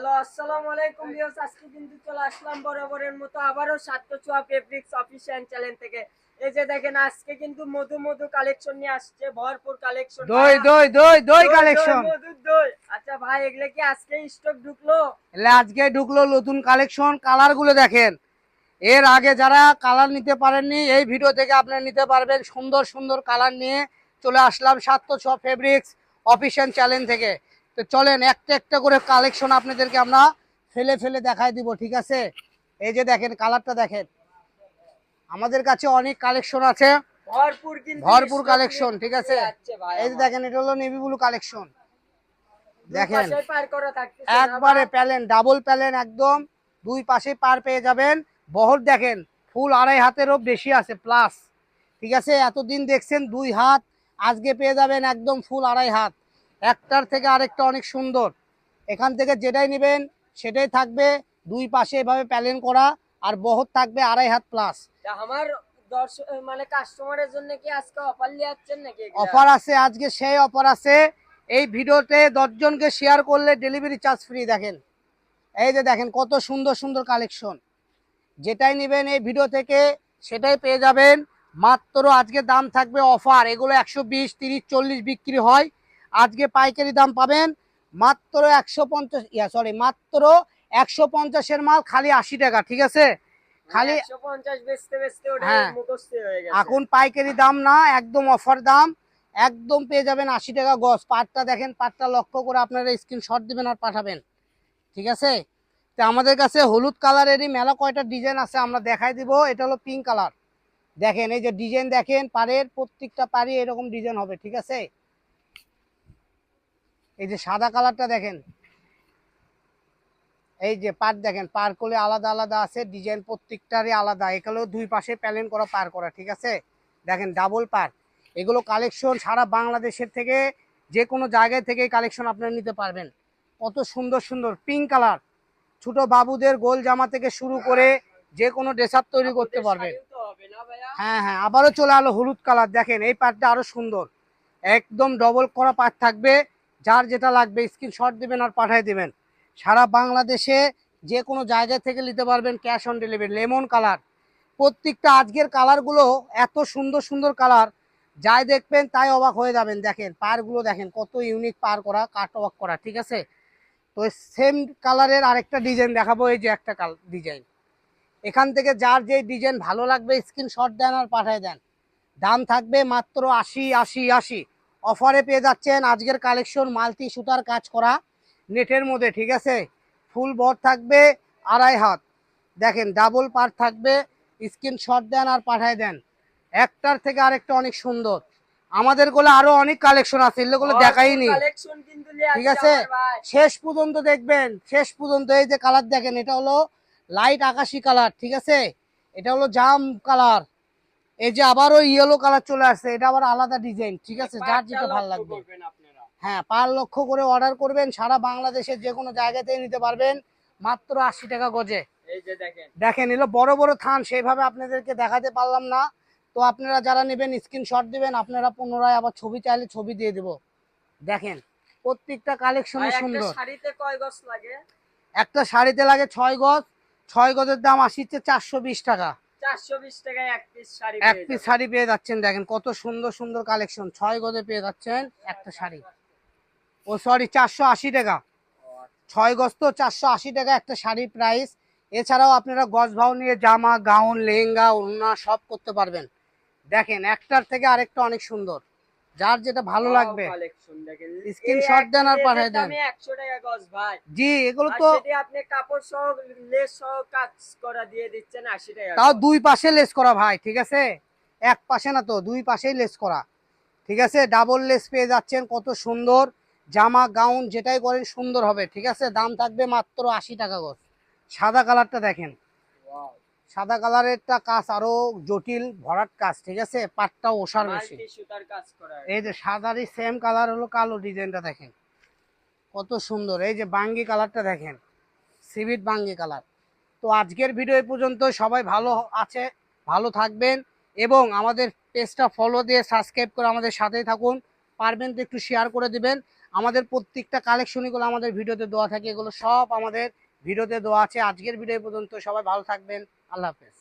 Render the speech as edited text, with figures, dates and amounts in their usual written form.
Hello, আসসালামু আলাইকুম viewers. আজকে কিন্তু চলে আসলাম বরাবরের মতো আবারও ৭০৪ ফেব্রিক্স অফিশিয়াল চ্যানেল থেকে। এই যে দেখেন, আজকে কিন্তু মধু মধু কালেকশন নিয়ে আসছে, ভরপুর কালেকশন। দই দই দই দই কালেকশন। মধুর দই। আচ্ছা ভাই, এগুলো কি আজকে স্টক ঢুকলো? এলে আজকে ঢুকলো নতুন কালেকশন। কালার গুলো দেখেন, এর আগে যারা কালার নিতে পারেননি এই ভিডিও থেকে আপনারা নিতে পারবেন। সুন্দর সুন্দর কালার নিয়ে চলে আসলাম ৭০৪ ফেব্রিক্স অফিশিয়াল চ্যানেল থেকে। তো চলেন একটা একটা করে কালেকশন আপনাদেরকে আমরা ফেলে ফেলে দেখাই দিব, ঠিক আছে? এই যে দেখেন কালারটা দেখেন, আমাদের কাছে অনেক কালেকশন আছে, ভরপুর কিন্তু ভরপুর stock কালেকশন, ঠিক আছে? যাচ্ছে ভাই এই যে আমার। দেখেন, এটা হলো নেভি ব্লু কালেকশন। দুই দেখেন পাশে পার করা থাকতেছে না একবারে ভাই? প্যালেন, ডাবল প্যালেন, একদম দুই পাশে পার পেয়ে যাবেন। বহর দেখেন ফুল ২.৫ হাতেরও বেশি আছে প্লাস, ঠিক আছে? এতদিন দেখছেন ২ হাত, আজকে পেয়ে যাবেন একদম ফুল ২.৫ হাত। একটার থেকে আরেকটা অনেক সুন্দর। এখান থেকে যেটাই নেবেন সেটাই থাকবে দুই পাশে এভাবে প্যালেন করা, আর বহর থাকবে ২.৫ হাত প্লাস। তা আমার দর্শক মানে কাস্টমারের জন্য কি আজকে অফার লিয়াচ্ছেন নাকি এগুলা? অফার আছে আজকে, সেই অফার আছে। এই ভিডিওতে ১০ জনকে শেয়ার করলে ডেলিভারি চার্জ ফ্রি। দেখেন এই যে দেখেন কত সুন্দর সুন্দর কালেকশন, যেটাই নেবেন এই ভিডিও থেকে সেটাই পেয়ে যাবেন। মাত্র আজকে দাম থাকবে অফার, এগুলো ১২০, ৩০, ৪০ বিক্রি হয়, আজকে পাইকারি দাম পাবেন মাত্র ১৫০, মাত্র ১৫০-এর মাল খালি ৮০ টাকা, ঠিক আছে? খালি ১৫০ বেচতে বেচতে ওটা হ্যাঁ, মুখস্থ হয়ে গেছে। এখন পাইকারি দাম না, একদম অফার দাম। একদম পেয়ে যাবেন ৮০ টাকা গজ। পাটটা দেখেন, পাটটা লক্ষ্য করে আপনারা স্ক্রিনশট দিবেন আর পাঠাবেন, ঠিক আছে? তো আমাদের কাছে হলুদ কালারেরই মেলা কয়টা ডিজাইন আছে, আমরা দেখাই দিব। এটা হলো পিঙ্ক কালার। দেখেন এই যে ডিজাইন দেখেন, পাড়ের প্রত্যেকটা পাড়ি এরকম ডিজাইন হবে, ঠিক আছে? এই যে সাদা কালারটা দেখেন, এই যে পার দেখেন, পার করলে আলাদা আলাদা আছে ডিজাইন, প্রত্যেকটারই আলাদা। এগুলো দুই পাশে প্যালেন করা, পার করা, ঠিক আছে? দেখেন ডাবল পার। এগুলো কালেকশন সারা বাংলাদেশের থেকে, যে কোনো জায়গায় থেকে কালেকশন আপনারা নিতে পারবেন। কত সুন্দর সুন্দর পিঙ্ক কালার, ছোট বাবুদের গোল জামা থেকে শুরু করে যে কোনো ড্রেস আপ তৈরি করতে আপুদের পারবেন। শাড়িও তো হবে না ভাইয়া? হ্যাঁ হ্যাঁ, আবারও চলে আলো হলুদ কালার। দেখেন এই পাটটা আরো সুন্দর, একদম ডবল করা পাট থাকবে। যার যেটা লাগবে স্ক্রিনশট দিবেন আর পাঠিয়ে দিবেন। সারা বাংলাদেশে যে কোনো জায়গা থেকে নিতে পারবেন, cash on delivery. Lemon colour, প্রত্যেকটা আজকের কালারগুলো এত সুন্দর সুন্দর কালার, যাই দেখবেন তাই অবাক হয়ে যাবেন। দেখেন পারগুলো দেখেন কত ইউনিক, পার করা, কাট ওয়ার্ক করা, ঠিক আছে? তো সেম কালারের আরেকটা ডিজাইন দেখাবো। এই যে একটা ডিজাইন, এখান থেকে যার যে ডিজাইন ভালো লাগবে স্ক্রিনশট দেন আর পাঠিয়ে দেন। দাম থাকবে মাত্র ৮০ ৮০ ৮০। অফারে পেয়ে যাচ্ছেন আজকের কালেকশন মাল্টি সুতার কাজ করা নেটের মধ্যে, ঠিক আছে? ফুল বর থাকবে ২.৫ হাত। দেখেন ডাবল পার থাকবে, স্ক্রিনশট দেন আর পাঠিয়ে দেন। একটার থেকে আরেকটা অনেক সুন্দর। আমাদের গুলো আরো অনেক কালেকশন আছে, এগুলো দেখাইনি, কালেকশন কিন্তু নিয়ে ঠিক আসছে আছে? আমার ভাই। শেষ পর্যন্ত দেখবেন, শেষ পর্যন্ত। এই যে কালার দেখেন, এটা হলো লাইট আকাশি কালার, ঠিক আছে? এটা হলো জাম কালার। এই যে আবার ওই ইয়েলো কালার চলে আসছে, এটা আবার আলাদা ডিজাইন, ঠিক আছে? যার যেটা ভালো লক্ষ্য লাগবে, করবেন আপনারা। হ্যাঁ পার লক্ষ্য করে অর্ডার করবেন। সারা বাংলাদেশের যে কোনো জায়গাতেই নিতে পারবেন মাত্র ৮০ টাকা গজে। এই যে দেখেন, দেখেন এলো বড় বড় থান, সেইভাবে আপনাদেরকে দেখাতে পারলাম না। তো আপনারা যারা নেবেন স্ক্রিনশট দিবেন, আপনারা পুনরায় আবার ছবি চাইলে ছবি দিয়ে দেব। দেখেন প্রত্যেকটা ভাই কালেকশনই একটা সুন্দর। শাড়িতে কয় গজ লাগে? একটা শাড়িতে লাগে ৬ গজ। ৬ গজের দাম আসছে ৪২০ টাকা। ৪২০ টাকায় এক পিস শাড়ি এক পেয়ে পিস যাবেন। শাড়ি পেয়ে যাচ্ছেন। দেখেন কত সুন্দর সুন্দর কালেকশন, ৬ গজে পেয়ে যাচ্ছেন একটা শাড়ি। ও সরি, ৪৮০ টাকা। ৬ গজ তো ৪৮০ টাকা একটা শাড়ির প্রাইস। এছাড়াও আপনারা গজ ভাও নিয়ে জামা, গাউন, লেহেঙ্গা, ওড়না সব করতে পারবেন। দেখেন একটার থেকে আরেকটা অনেক সুন্দর, যার যেটা ভালো লাগবে কালেকশন দেখেন, এই স্ক্রিনশট একই দেন আর লেজের পাঠিয়ে দেন। দামে ১০০ টাকা গজ ভাই। জি এগুলো আর তো সেটি আপনি কাপড় সহ লেস সহ কাজ করা দিয়ে দিচ্ছেন ৮০ টাকা তাও গজ। দুই পাশে লেস করা ভাই, ঠিক আছে? এক পাশে না তো, দুই পাশেই লেস করা, ঠিক আছে? ডাবল লেস পেয়ে যাচ্ছেন, কত সুন্দর। জামা গাউন যেটাই করেন সুন্দর হবে, ঠিক আছে? দাম থাকবে মাত্র ৮০ টাকা গজ। সাদা কালারটা দেখেন, ওয়াও, সাদা কালারেরটা কাজ আরো জটিল, ভরাট কাজ, ঠিক আছে? পাটটাও ওষার বেশি। মাল্টি সুতার কাজ করা এই যে সাদারই সেম কালার হলো কালো, ডিজাইনটা দেখেন কত সুন্দর। এই যে বাঙ্গি কালারটা দেখেন, সিভিট বাঙ্গি কালার। তো আজকের ভিডিও এই পর্যন্ত। সবাই ভালো আছে, ভালো থাকবেন, এবং আমাদের পেজটা ফলো দিয়ে সাবস্ক্রাইব করে আমাদের সাথেই থাকুন। পারবেন তো একটু শেয়ার করে দিবেন। আমাদের প্রত্যেকটা কালেকশন এগুলো আমাদের ভিডিওতে দেওয়া থাকে, এগুলো সব আমাদের ভিডিওতে দেওয়া আছে। আজকের ভিডিও পর্যন্ত, সবাই ভালো থাকবেন, আল্লাহ হাফেজ।